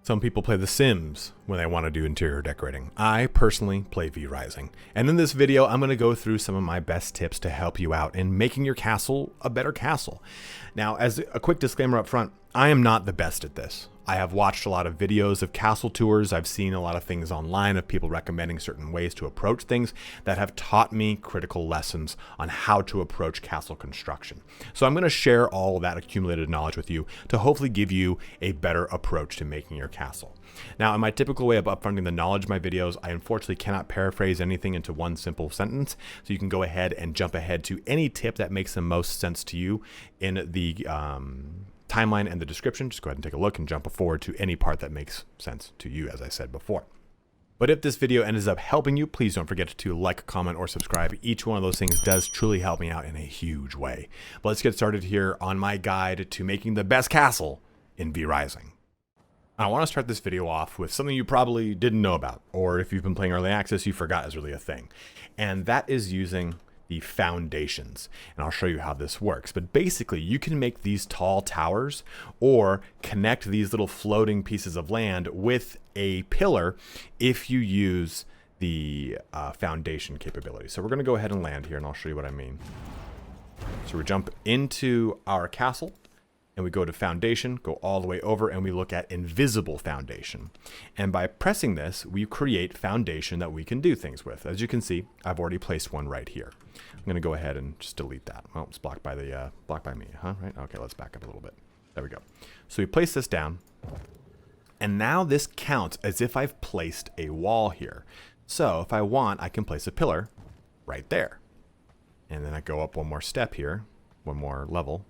Some people play The Sims when they want to do interior decorating. I personally play V-Rising. And in this video, I'm going to go through some of my best tips to help you out in making your castle a better castle. Now, as a quick disclaimer up front, I am not the best at this. I have watched a lot of videos of castle tours. I've seen a lot of things online of people recommending certain ways to approach things that have taught me critical lessons on how to approach castle construction. So I'm going to share all of that accumulated knowledge with you to hopefully give you a better approach to making your castle. Now, in my typical way of upfronting the knowledge of my videos, I unfortunately cannot paraphrase anything into one simple sentence. So you can go ahead and jump ahead to any tip that makes the most sense to you in the timeline and the description. Just go ahead and take a look and jump forward to any part that makes sense to you, as I said before. But if this video ends up helping you, please don't forget to like, comment, or subscribe. Each one of those things does truly help me out in a huge way. But let's get started here on my guide to making the best castle in V-Rising. I want to start this video off with something you probably didn't know about, or if you've been playing early access, you forgot is really a thing. And that is using the foundations, and I'll show you how this works. But basically, you can make these tall towers or connect these little floating pieces of land with a pillar if you use the foundation capability. So we're going to go ahead and land here, and I'll show you what I mean. So we jump into our castle, and we go to foundation, go all the way over, and we look at invisible foundation. And by pressing this, we create foundation that we can do things with. As you can see, I've already placed one right here. I'm going to go ahead and just delete that. Well, it's blocked by the blocked by me, huh? Right? Okay, let's back up a little bit. There we go. So we place this down, and now this counts as if I've placed a wall here. So if I want, I can place a pillar right there. And then I go up one more step here, one more level,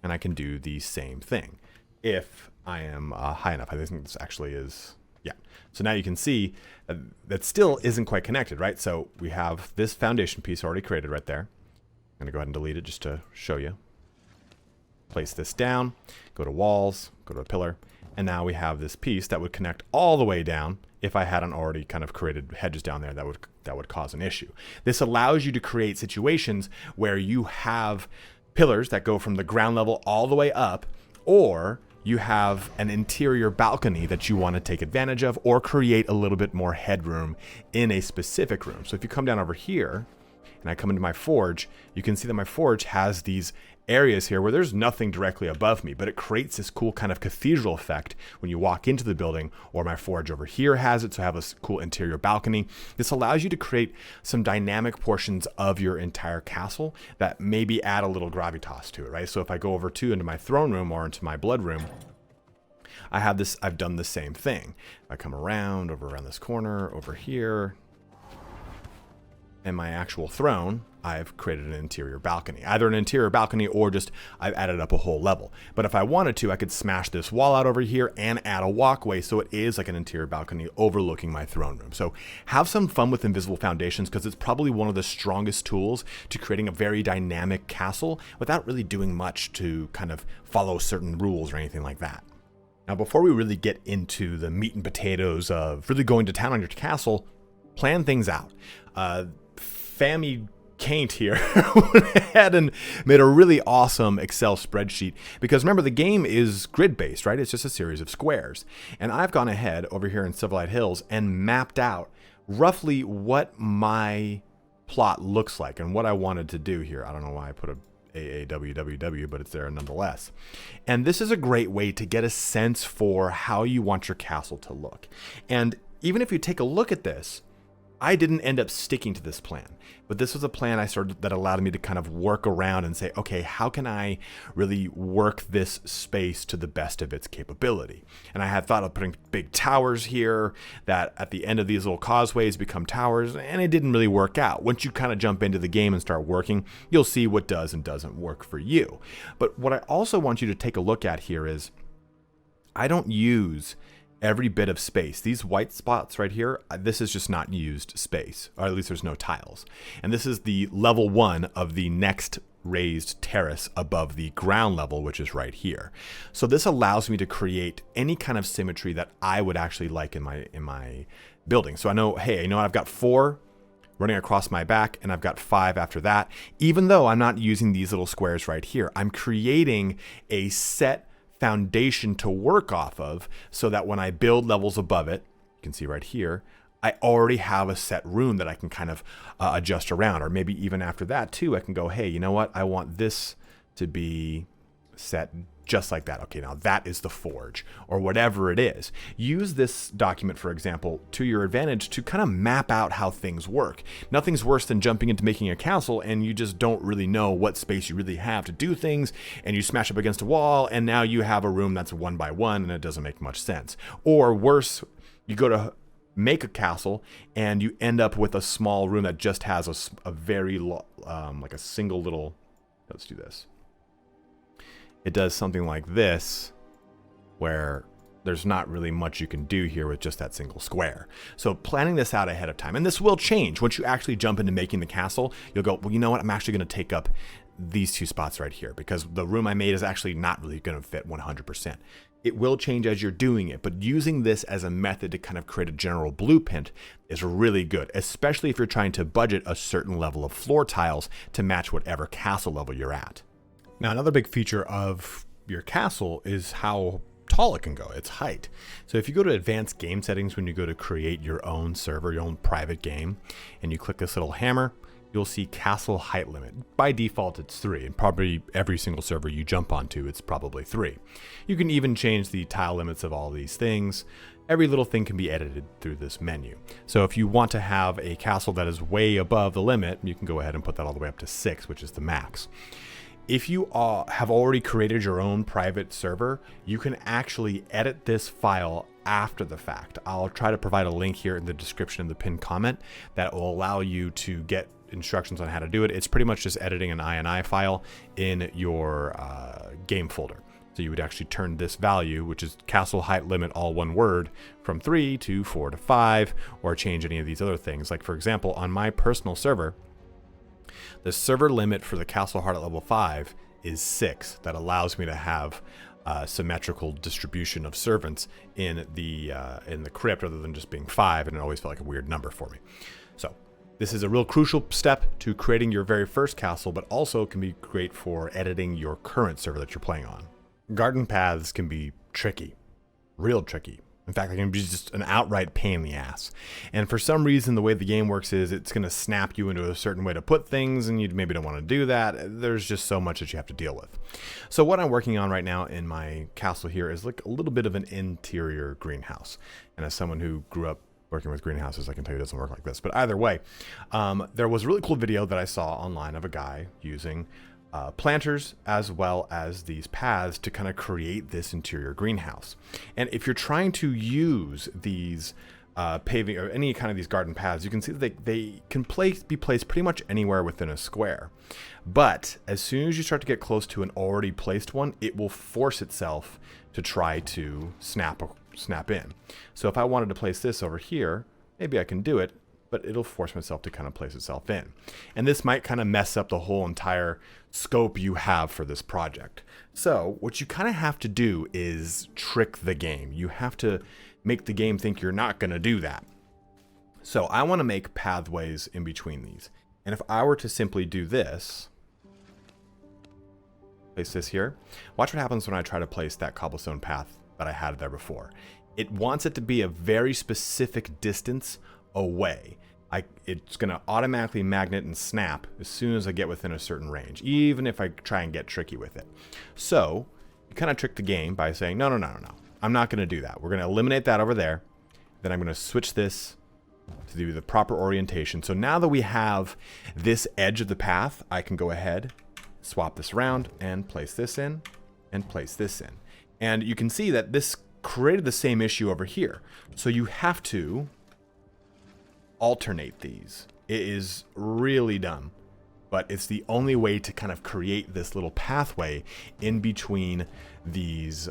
and I can do the same thing if I am high enough. I think this actually is, yeah. So now you can see that still isn't quite connected, right? So we have this foundation piece already created right there. I'm going to go ahead and delete it just to show you. Place this down, go to walls, go to a pillar, and now we have this piece that would connect all the way down. If I hadn't already kind of created hedges down there, that would cause an issue. This allows you to create situations where you have pillars that go from the ground level all the way up, or you have an interior balcony that you want to take advantage of or create a little bit more headroom in a specific room. So if you come down over here and I come into my forge, you can see that my forge has these areas here where there's nothing directly above me, but it creates this cool kind of cathedral effect when you walk into the building. Or my forge over here has it, so I have this cool interior balcony. This allows you to create some dynamic portions of your entire castle that maybe add a little gravitas to it, right? So if I go over into my throne room or into my blood room, I've done the same thing. I come around, over around this corner, over here, and my actual throne, I've created an interior balcony. Either an interior balcony or just I've added up a whole level. But if I wanted to, I could smash this wall out over here and add a walkway so it is like an interior balcony overlooking my throne room. So have some fun with invisible foundations, because it's probably one of the strongest tools to creating a very dynamic castle without really doing much to kind of follow certain rules or anything like that. Now, before we really get into the meat and potatoes of really going to town on your castle, plan things out. Fammy Caint here went ahead and made a really awesome Excel spreadsheet, because remember, the game is grid based, right? It's just a series of squares. And I've gone ahead over here in Civilite Hills and mapped out roughly what my plot looks like and what I wanted to do here. I don't know why I put a AAWWW, but it's there nonetheless. And this is a great way to get a sense for how you want your castle to look. And even if you take a look at this, I didn't end up sticking to this plan, but this was a plan I started that allowed me to kind of work around and say, okay, how can I really work this space to the best of its capability? And I had thought of putting big towers here that at the end of these little causeways become towers, and it didn't really work out. Once you kind of jump into the game and start working, you'll see what does and doesn't work for you. But what I also want you to take a look at here is I don't use every bit of space. These white spots right here, this is just not used space, or at least there's no tiles. And this is the level 1 of the next raised terrace above the ground level, which is right here. So this allows me to create any kind of symmetry that I would actually like in my building. So I know, hey, I've got 4 running across my back, and I've got 5 after that. Even though I'm not using these little squares right here, I'm creating a set foundation to work off of, so that when I build levels above it, you can see right here, I already have a set room that I can kind of adjust around. Or maybe even after that too, I can go, hey, you know what? I want this to be set just like that. Okay, now that is the forge, or whatever it is. Use this document, for example, to your advantage to kind of map out how things work. Nothing's worse than jumping into making a castle and you just don't really know what space you really have to do things, and you smash up against a wall and now you have a room that's 1 by 1 and it doesn't make much sense. Or worse, you go to make a castle and you end up with a small room that just has a very like a single little, let's do this. It does something like this, where there's not really much you can do here with just that single square. So planning this out ahead of time, and this will change once you actually jump into making the castle. You'll go, well, you know what? I'm actually going to take up these 2 spots right here because the room I made is actually not really going to fit 100%. It will change as you're doing it, but using this as a method to kind of create a general blueprint is really good, especially if you're trying to budget a certain level of floor tiles to match whatever castle level you're at. Now, another big feature of your castle is how tall it can go, its height. So if you go to advanced game settings, when you go to create your own server, your own private game, and you click this little hammer, you'll see castle height limit. By default, it's 3, and probably every single server you jump onto, it's probably 3. You can even change the tile limits of all these things. Every little thing can be edited through this menu. So if you want to have a castle that is way above the limit, you can go ahead and put that all the way up to 6, which is the max. If you have already created your own private server, you can actually edit this file after the fact. I'll try to provide a link here in the description of the pinned comment that will allow you to get instructions on how to do it. It's pretty much just editing an INI file in your game folder. So you would actually turn this value, which is castle height limit, all one word, from 3 to 4 to 5, or change any of these other things. Like for example, on my personal server, the server limit for the castle height at level 5 is 6. That allows me to have symmetrical distribution of servants in the crypt, rather than just being 5, and it always felt like a weird number for me. So this is a real crucial step to creating your very first castle, but also can be great for editing your current server that you're playing on. Garden paths can be tricky, real tricky. In fact, it can be just an outright pain in the ass. And for some reason, the way the game works is it's going to snap you into a certain way to put things, and you maybe don't want to do that. There's just so much that you have to deal with. So what I'm working on right now in my castle here is like a little bit of an interior greenhouse. And as someone who grew up working with greenhouses, I can tell you it doesn't work like this. But either way, there was a really cool video that I saw online of a guy using planters as well as these paths to kind of create this interior greenhouse. And if you're trying to use these paving or any kind of these garden paths, you can see that they can be placed pretty much anywhere within a square. But as soon as you start to get close to an already placed one, it will force itself to try to snap in. So if I wanted to place this over here, maybe I can do it, but it'll force myself to kind of place itself in. And this might kind of mess up the whole entire scope you have for this project. So what you kind of have to do is trick the game. You have to make the game think you're not going to do that. So I want to make pathways in between these. And if I were to simply do this, place this here, watch what happens when I try to place that cobblestone path that I had there before. It wants it to be a very specific distance away. It's going to automatically magnet and snap as soon as I get within a certain range, even if I try and get tricky with it. So you kind of trick the game by saying, no, I'm not going to do that. We're going to eliminate that over there. Then I'm going to switch this to do the proper orientation. So now that we have this edge of the path, I can go ahead, swap this around, and place this in, and place this in. And you can see that this created the same issue over here. So you have to alternate these. It is really dumb, but it's the only way to kind of create this little pathway in between these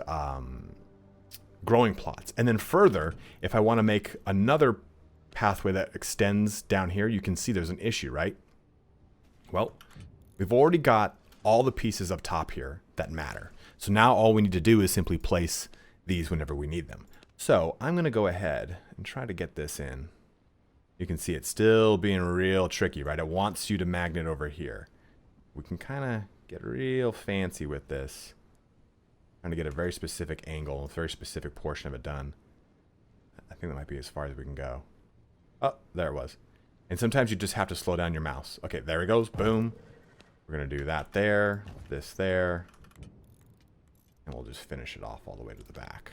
growing plots. And then further, if I want to make another pathway that extends down here, you can see there's an issue, right? Well, we've already got all the pieces up top here that matter. So now all we need to do is simply place these whenever we need them. So I'm going to go ahead and try to get this in. You can see it's still being real tricky, right? It wants you to magnet over here. We can kind of get real fancy with this. Trying to get a very specific angle, a very specific portion of it done. I think that might be as far as we can go. Oh, there it was. And sometimes you just have to slow down your mouse. Okay, there it goes. Boom. We're going to do that there, this there. And we'll just finish it off all the way to the back.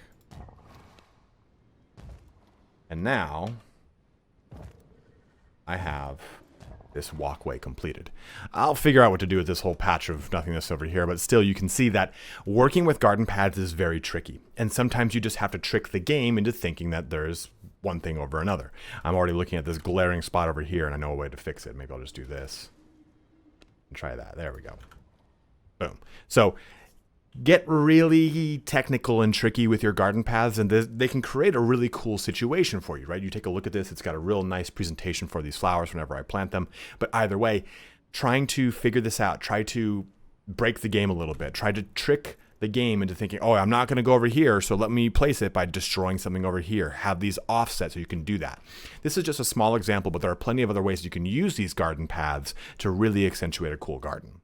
And now I have this walkway completed. I'll figure out what to do with this whole patch of nothingness over here, but still you can see that working with garden paths is very tricky. And sometimes you just have to trick the game into thinking that there's one thing over another. I'm already looking at this glaring spot over here and I know a way to fix it. Maybe I'll just do this and try that. There we go. Boom. So get really technical and tricky with your garden paths, and they can create a really cool situation for you, right? You take a look at this, it's got a real nice presentation for these flowers whenever I plant them. But either way, trying to figure this out, try to break the game a little bit, try to trick the game into thinking, oh, I'm not going to go over here, so let me place it by destroying something over here. Have these offsets so you can do that. This is just a small example, but there are plenty of other ways you can use these garden paths to really accentuate a cool garden.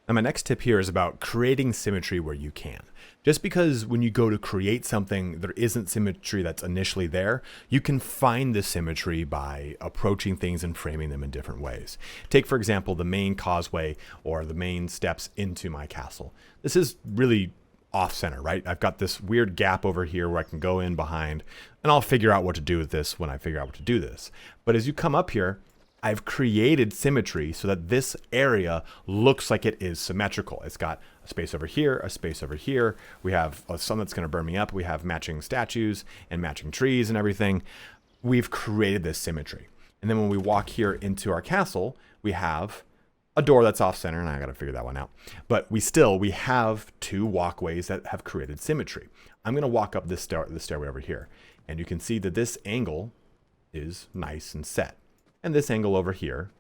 Now, my next tip here is about creating symmetry where you can. Just because when you go to create something, there isn't symmetry that's initially there, you can find the symmetry by approaching things and framing them in different ways. Take, for example, the main causeway or the main steps into my castle. This is really off-center, right? I've got this weird gap over here where I can go in behind, and I'll figure out what to do with this when I figure out what to do this. But as you come up here, I've created symmetry so that this area looks like it is symmetrical. It's got a space over here, a space over here. We have a sun that's going to burn me up. We have matching statues and matching trees and everything. We've created this symmetry. And then when we walk here into our castle, we have a door that's off center, and I got to figure that one out. But we have two walkways that have created symmetry. I'm going to walk up this stairway over here, and you can see that this angle is nice and set. And this angle over here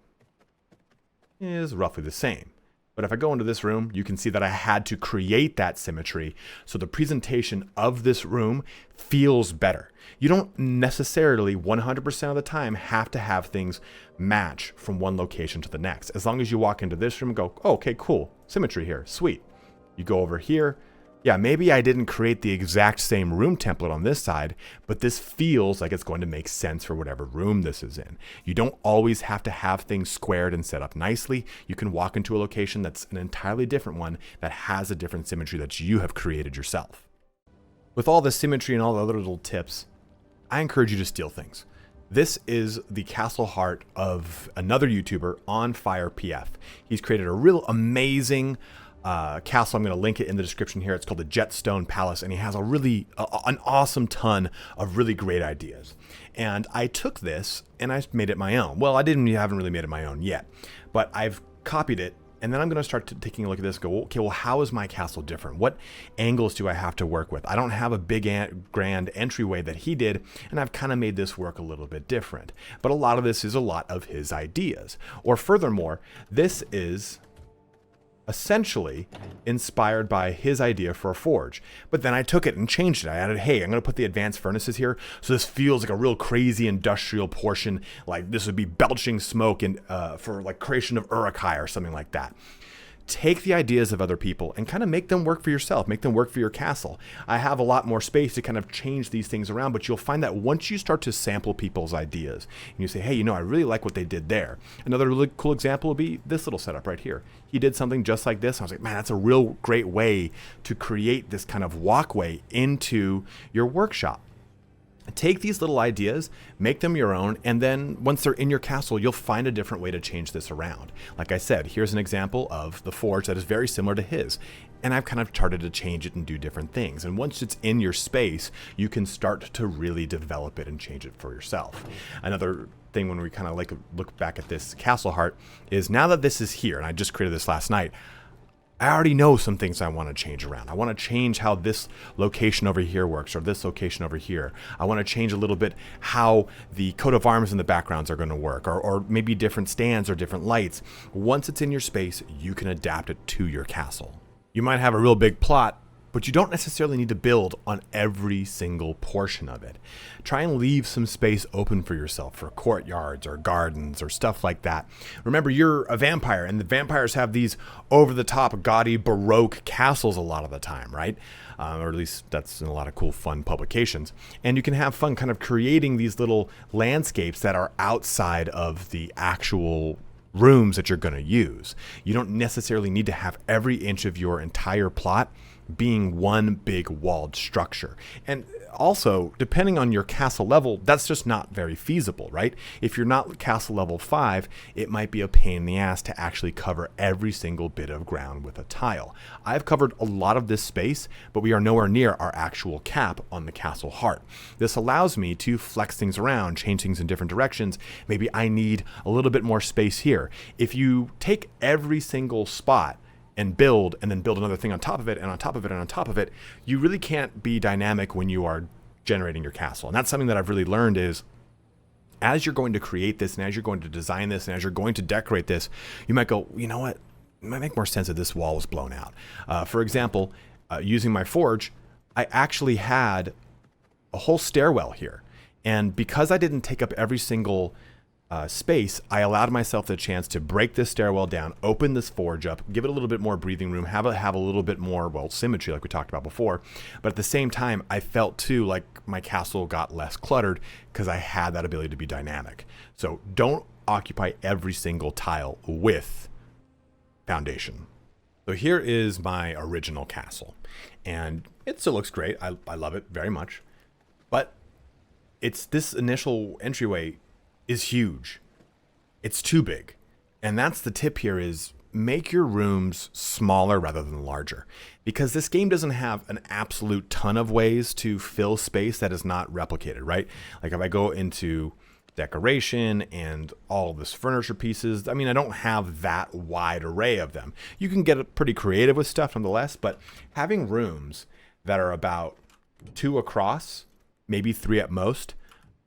is roughly the same. But if I go into this room, you can see that I had to create that symmetry so the presentation of this room feels better. You don't necessarily 100% of the time have to have things match from one location to the next. As long as you walk into this room and go, oh, okay, cool, symmetry here, sweet. You go over here. Yeah, maybe I didn't create the exact same room template on this side, but this feels like it's going to make sense for whatever room this is in. You don't always have to have things squared and set up nicely. You can walk into a location that's an entirely different one that has a different symmetry that you have created yourself. With all the symmetry and all the other little tips, I encourage you to steal things. This is the castle heart of another YouTuber, On Fire PF. He's created a real amazing castle. I'm going to link it in the description here. It's called the Jetstone Palace, and he has an awesome ton of really great ideas. And I took this and I made it my own. Well, I haven't really made it my own yet, but I've copied it. And then I'm going to start taking a look at this and go, okay, well, how is my castle different? What angles do I have to work with? I don't have a big grand entryway that he did, and I've kind of made this work a little bit different. But a lot of this is a lot of his ideas. Or furthermore, this is essentially inspired by his idea for a forge. But then I took it and changed it. I added, hey, I'm going to put the advanced furnaces here. So this feels like a real crazy industrial portion. Like this would be belching smoke and for like creation of Uruk-hai or something like that. Take the ideas of other people and kind of make them work for yourself, make them work for your castle. I have a lot more space to kind of change these things around, but you'll find that once you start to sample people's ideas and you say, hey, I really like what they did there. Another really cool example would be this little setup right here. He did something just like this. I was like, man, that's a real great way to create this kind of walkway into your workshop. Take these little ideas, make them your own, and then once they're in your castle, you'll find a different way to change this around. Like I said, here's an example of the forge that is very similar to his. And I've kind of started to change it and do different things. And once it's in your space, you can start to really develop it and change it for yourself. Another thing when we kind of look back at this castle heart is now that this is here, and I just created this last night, I already know some things I want to change around. I want to change how this location over here works or this location over here. I want to change a little bit how the coat of arms in the backgrounds are going to work or maybe different stands or different lights. Once it's in your space, you can adapt it to your castle. You might have a real big plot, but you don't necessarily need to build on every single portion of it. Try and leave some space open for yourself for courtyards or gardens or stuff like that. Remember, you're a vampire, and the vampires have these over-the-top, gaudy, Baroque castles a lot of the time, right? Or at least that's in a lot of cool, fun publications. And you can have fun kind of creating these little landscapes that are outside of the actual rooms that you're going to use. You don't necessarily need to have every inch of your entire plot being one big walled structure. And also, depending on your castle level, that's just not very feasible, right? If you're not castle level 5, it might be a pain in the ass to actually cover every single bit of ground with a tile. I've covered a lot of this space, but we are nowhere near our actual cap on the castle heart. This allows me to flex things around, change things in different directions. Maybe I need a little bit more space here. If you take every single spot and then build another thing on top of it, and on top of it, and on top of it, you really can't be dynamic when you are generating your castle. And that's something that I've really learned is, as you're going to create this, and as you're going to design this, and as you're going to decorate this, you might go, you know what, it might make more sense if this wall was blown out. For example, using my forge, I actually had a whole stairwell here. And because I didn't take up every single space, I allowed myself the chance to break this stairwell down, open this forge up, give it a little bit more breathing room, have a little bit more, well, symmetry like we talked about before. But at the same time, I felt too like my castle got less cluttered because I had that ability to be dynamic. So don't occupy every single tile with foundation. So here is my original castle, and it still looks great. I love it very much, but it's this initial entryway is huge. It's too big. And that's the tip here, is make your rooms smaller rather than larger, because this game doesn't have an absolute ton of ways to fill space that is not replicated, right? Like if I go into decoration and all of this furniture pieces, I mean, I don't have that wide array of them. You can get pretty creative with stuff nonetheless, but having rooms that are about 2 across, maybe 3 at most,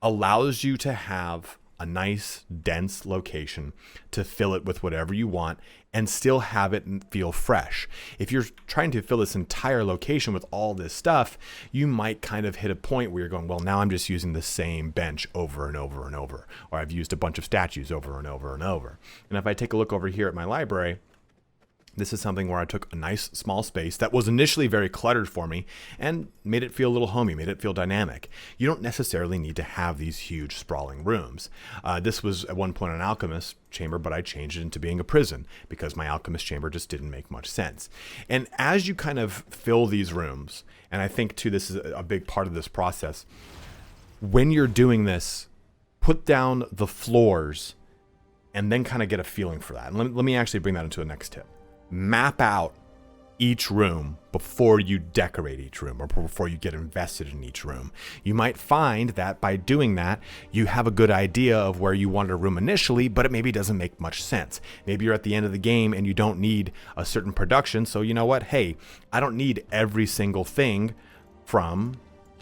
allows you to have a nice dense location to fill it with whatever you want and still have it feel fresh. If you're trying to fill this entire location with all this stuff, you might kind of hit a point where you're going, well, now I'm just using the same bench over and over and over, or I've used a bunch of statues over and over and over. And if I take a look over here at my library, this is something where I took a nice small space that was initially very cluttered for me and made it feel a little homey, made it feel dynamic. You don't necessarily need to have these huge sprawling rooms. This was at one point an alchemist chamber, but I changed it into being a prison because my alchemist chamber just didn't make much sense. And as you kind of fill these rooms, and I think too, this is a big part of this process, when you're doing this, put down the floors and then kind of get a feeling for that. And let me actually bring that into the next tip. Map out each room before you decorate each room, or before you get invested in each room. You might find that by doing that, you have a good idea of where you want a room initially, but it maybe doesn't make much sense. Maybe you're at the end of the game and you don't need a certain production. So you know what? Hey, I don't need every single thing from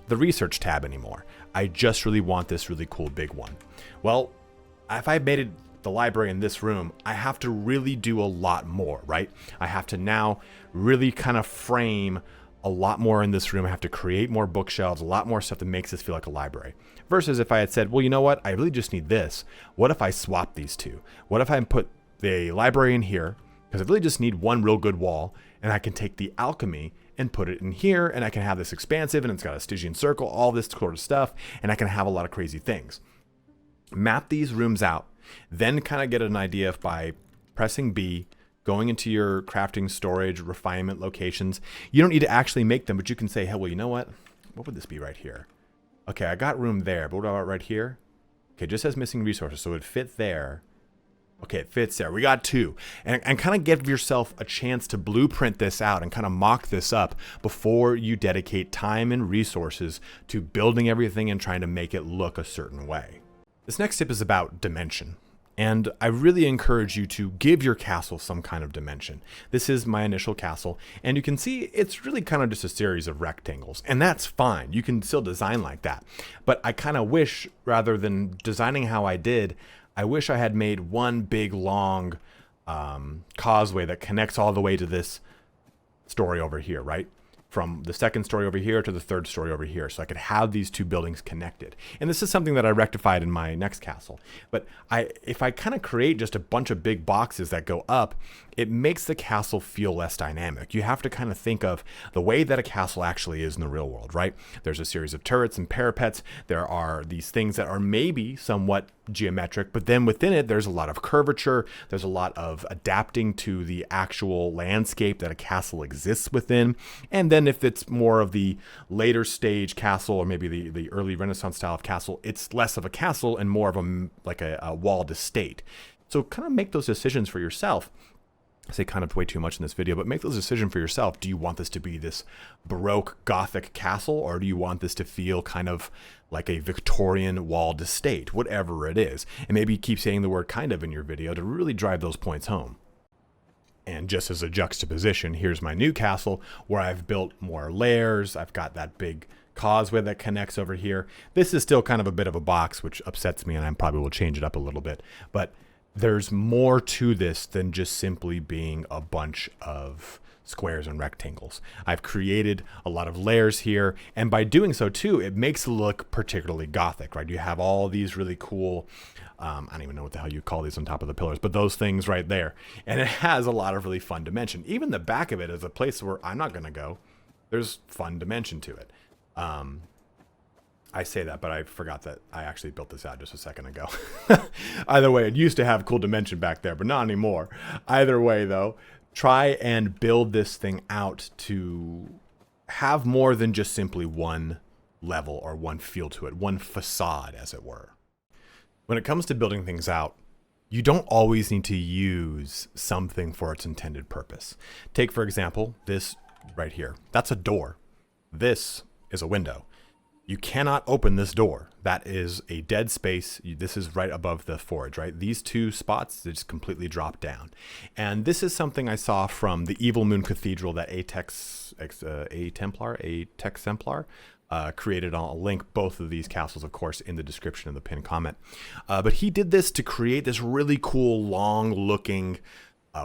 the research tab anymore. I just really want this really cool big one. Well, if I made it the library in this room, I have to really do a lot more, right? I have to now really kind of frame a lot more in this room. I have to create more bookshelves, a lot more stuff that makes this feel like a library. Versus if I had said, well, you know what? I really just need this. What if I swap these two? What if I put the library in here? Because I really just need one real good wall, and I can take the alchemy and put it in here, and I can have this expansive, and it's got a Stygian circle, all this sort of stuff, and I can have a lot of crazy things. Map these rooms out. Then kind of get an idea by pressing B, going into your crafting, storage, refinement locations. You don't need to actually make them, but you can say, hey, well, you know what? What would this be right here? Okay, I got room there, but what about right here? Okay, it just says missing resources, so it would fit there. Okay, it fits there. We got 2. And kind of give yourself a chance to blueprint this out and kind of mock this up before you dedicate time and resources to building everything and trying to make it look a certain way. This next tip is about dimension, and I really encourage you to give your castle some kind of dimension. This is my initial castle, and you can see it's really kind of just a series of rectangles, and that's fine. You can still design like that, but I kind of wish, rather than designing how I did, I wish I had made one big long causeway that connects all the way to this story over here, right? from the second story over here to the third story over here. So I could have these two buildings connected. And this is something that I rectified in my next castle. But if I kind of create just a bunch of big boxes that go up, it makes the castle feel less dynamic. You have to kind of think of the way that a castle actually is in the real world, right? There's a series of turrets and parapets. There are these things that are maybe somewhat geometric, but then within it, there's a lot of curvature. There's a lot of adapting to the actual landscape that a castle exists within. And then if it's more of the later stage castle, or maybe the early Renaissance style of castle, it's less of a castle and more of a walled estate. So kind of make those decisions for yourself. I say kind of way too much in this video, but make those decisions for yourself. Do you want this to be this Baroque Gothic castle, or do you want this to feel kind of like a Victorian walled estate, whatever it is? And maybe keep saying the word kind of in your video to really drive those points home. And just as a juxtaposition, here's my new castle where I've built more layers. I've got that big causeway that connects over here. This is still kind of a bit of a box, which upsets me, and I probably will change it up a little bit. But there's more to this than just simply being a bunch of squares and rectangles. I've created a lot of layers here, and by doing so too, it makes it look particularly Gothic, right? You have all these really cool, I don't even know what the hell you call these on top of the pillars, but those things right there. And it has a lot of really fun dimension. Even the back of it is a place where I'm not gonna go. There's fun dimension to it. I say that, but I forgot that I actually built this out just a second ago. Either way, it used to have cool dimension back there, but not anymore. Either way, though, try and build this thing out to have more than just simply one level or one feel to it, one facade, as it were. When it comes to building things out, you don't always need to use something for its intended purpose. Take, for example, this right here. That's a door. This is a window. You cannot open this door. That is a dead space. This is right above the forge, right? These two spots, they just completely drop down. And this is something I saw from the Evil Moon Cathedral that A Templar created. I'll link both of these castles, of course, in the description of the pinned comment. But he did this to create this really cool, long-looking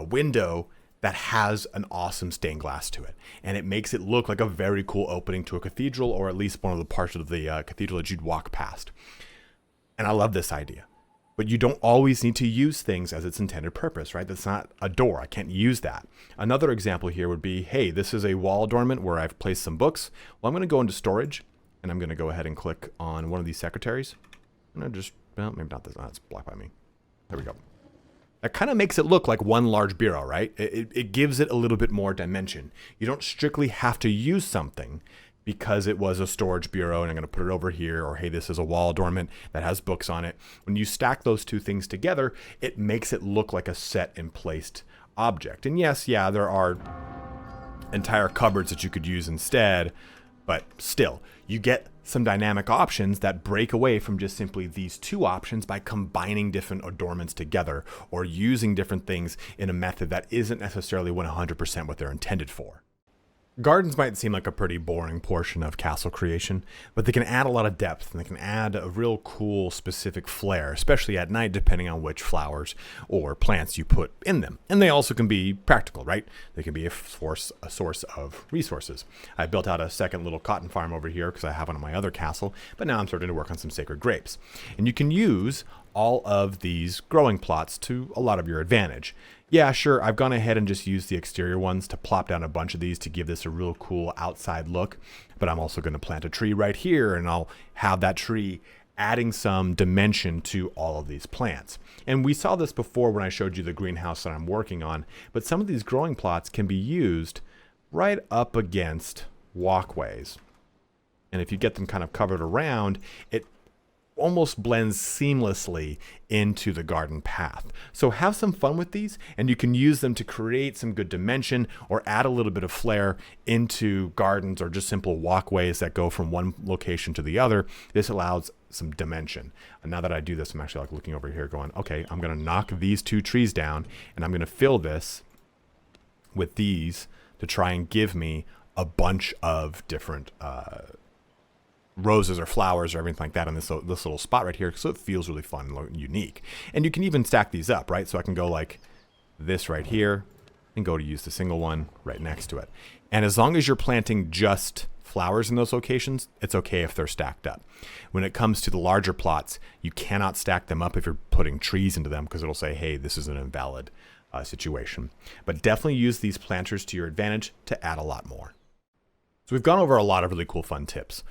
window that has an awesome stained glass to it. And it makes it look like a very cool opening to a cathedral, or at least one of the parts of the cathedral that you'd walk past. And I love this idea. But you don't always need to use things as its intended purpose, right? That's not a door. I can't use that. Another example here would be, hey, this is a wall adornment where I've placed some books. Well, I'm going to go into storage, and I'm going to go ahead and click on one of these secretaries. I'm going to just, well, maybe not this. Oh, it's blocked by me. There we go. That kind of makes it look like one large bureau, right? It gives it a little bit more dimension. You don't strictly have to use something because it was a storage bureau and I'm going to put it over here, or hey, this is a wall adornment that has books on it. When you stack those two things together, it makes it look like a set and placed object. And yes, yeah, there are entire cupboards that you could use instead, but still, you get some dynamic options that break away from just simply these two options by combining different adornments together or using different things in a method that isn't necessarily 100% what they're intended for. Gardens might seem like a pretty boring portion of castle creation, but they can add a lot of depth and they can add a real cool specific flair, especially at night, depending on which flowers or plants you put in them. And they also can be practical, right? They can be a source of resources. I built out a second little cotton farm over here because I have one in my other castle, but now I'm starting to work on some sacred grapes. And you can use all of these growing plots to a lot of your advantage. Yeah, sure, I've gone ahead and just used the exterior ones to plop down a bunch of these to give this a real cool outside look, but I'm also going to plant a tree right here, and I'll have that tree adding some dimension to all of these plants. And we saw this before when I showed you the greenhouse that I'm working on, but some of these growing plots can be used right up against walkways. And if you get them kind of covered around, it almost blends seamlessly into the garden path. So have some fun with these, and you can use them to create some good dimension or add a little bit of flair into gardens or just simple walkways that go from one location to the other. This allows some dimension. And now that I do this, I'm actually like looking over here going, okay, I'm going to knock these two trees down and I'm going to fill this with these to try and give me a bunch of different roses or flowers or everything like that in this little spot right here, so it feels really fun and unique. And you can even stack these up, right? So I can go like this right here, and go to use the single one right next to it. And as long as you're planting just flowers in those locations, it's okay if they're stacked up. When it comes to the larger plots, you cannot stack them up if you're putting trees into them, because it'll say, hey, this is an invalid situation. But definitely use these planters to your advantage to add a lot more. So we've gone over a lot of really cool, fun tips,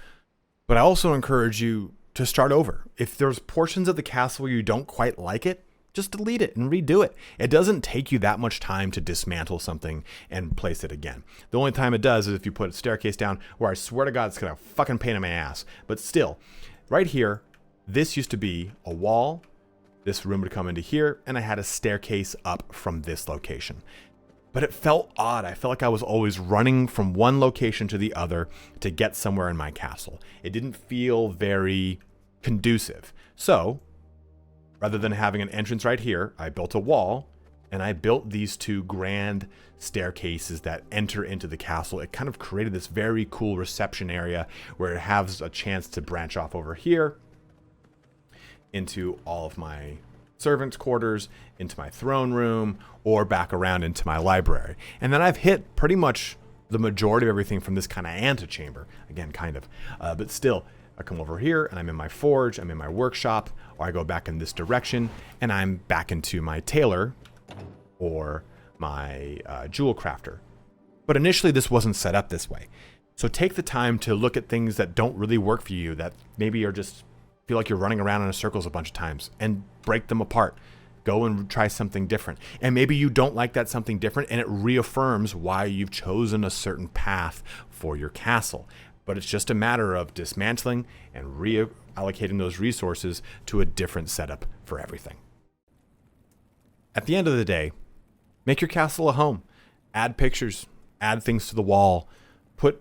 but I also encourage you to start over. If there's portions of the castle where you don't quite like it, just delete it and redo it. It doesn't take you that much time to dismantle something and place it again. The only time it does is if you put a staircase down, where I swear to God, it's gonna fucking pain in my ass. But still, right here, this used to be a wall. This room would come into here, and I had a staircase up from this location. But it felt odd. I felt like I was always running from one location to the other to get somewhere in my castle. It didn't feel very conducive. So, rather than having an entrance right here, I built a wall, and I built these two grand staircases that enter into the castle. It kind of created this very cool reception area where it has a chance to branch off over here into all of my servants' quarters, into my throne room, or back around into my library. And then I've hit pretty much the majority of everything from this kind of antechamber. Again, kind of, but still, I come over here and I'm in my forge, I'm in my workshop, or I go back in this direction and I'm back into my tailor or my jewel crafter. But initially this wasn't set up this way. So take the time to look at things that don't really work for you, that maybe are just feel like you're running around in circles a bunch of times, and break them apart. Go and try something different. And maybe you don't like that something different, and it reaffirms why you've chosen a certain path for your castle. But it's just a matter of dismantling and reallocating those resources to a different setup for everything. At the end of the day, make your castle a home. Add pictures, add things to the wall, put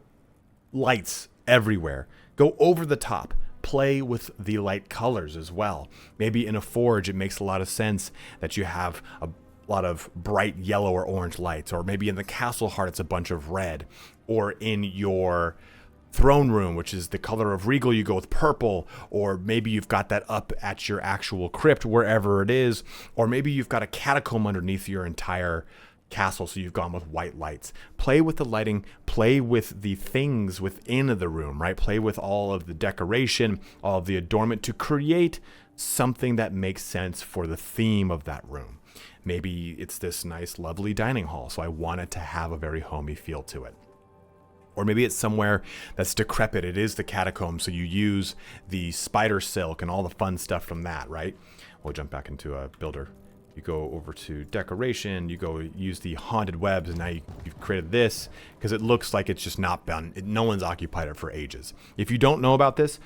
lights everywhere. Go over the top. Play with the light colors as well. Maybe in a forge, it makes a lot of sense that you have a lot of bright yellow or orange lights, or maybe in the castle heart, it's a bunch of red, or in your throne room, which is the color of regal, you go with purple, or maybe you've got that up at your actual crypt, wherever it is, or maybe you've got a catacomb underneath your entire castle, so you've gone with white lights. Play with the lighting, play with the things within the room, right? Play with all of the decoration, all of the adornment to create something that makes sense for the theme of that room. Maybe it's this nice, lovely dining hall, so I want it to have a very homey feel to it. Or maybe it's somewhere that's decrepit. It is the catacomb, so you use the spider silk and all the fun stuff from that, right? We'll jump back into a builder. You go over to decoration, you go use the haunted webs, and now you've created this because it looks like it's just not done. No one's occupied it for ages. If you don't know about this,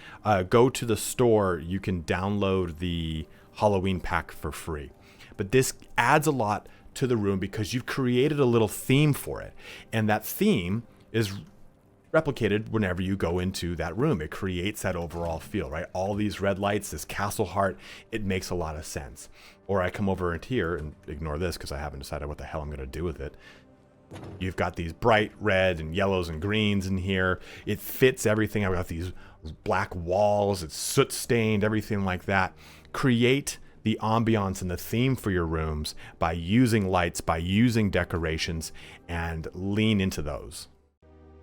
go to the store. You can download the Halloween pack for free. But this adds a lot to the room because you've created a little theme for it. And that theme is replicated whenever you go into that room. It creates that overall feel, right? All these red lights, this castle heart, it makes a lot of sense. Or I come over into here and ignore this because I haven't decided what the hell I'm going to do with it. You've got these bright red and yellows and greens in here. It fits everything. I've got these black walls. It's soot stained, everything like that. Create the ambiance and the theme for your rooms by using lights, by using decorations, and lean into those.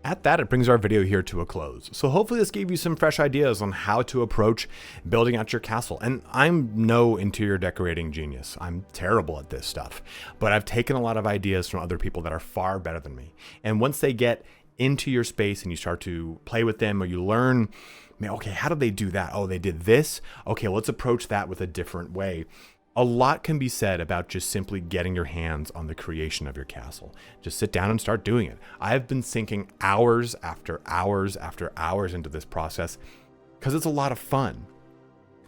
At that, it brings our video here to a close. So hopefully this gave you some fresh ideas on how to approach building out your castle. And I'm no interior decorating genius. I'm terrible at this stuff. But I've taken a lot of ideas from other people that are far better than me. And once they get into your space and you start to play with them, or you learn, okay, how did they do that? Oh, they did this? Okay, let's approach that with a different way. A lot can be said about just simply getting your hands on the creation of your castle. Just sit down and start doing it. I've been sinking hours after hours after hours into this process because it's a lot of fun.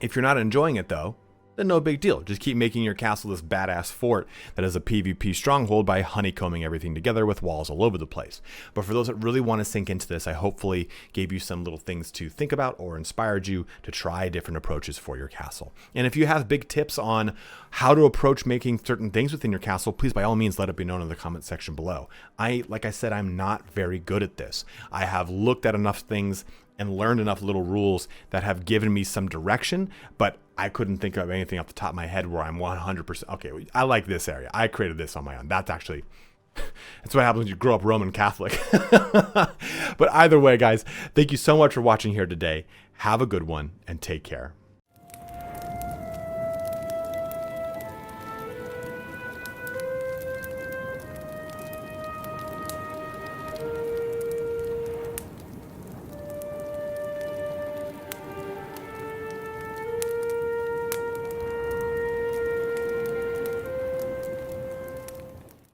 If you're not enjoying it though, then no big deal. Just keep making your castle this badass fort that is a PvP stronghold by honeycombing everything together with walls all over the place. But for those that really want to sink into this, I hopefully gave you some little things to think about or inspired you to try different approaches for your castle. And if you have big tips on how to approach making certain things within your castle, please by all means let it be known in the comment section below. Like I said, I'm not very good at this. I have looked at enough things and learned enough little rules that have given me some direction, but I couldn't think of anything off the top of my head where I'm 100%, okay, I like this area. I created this on my own. That's actually That's what happens when you grow up Roman Catholic. But either way, guys, thank you so much for watching here today. Have a good one and take care.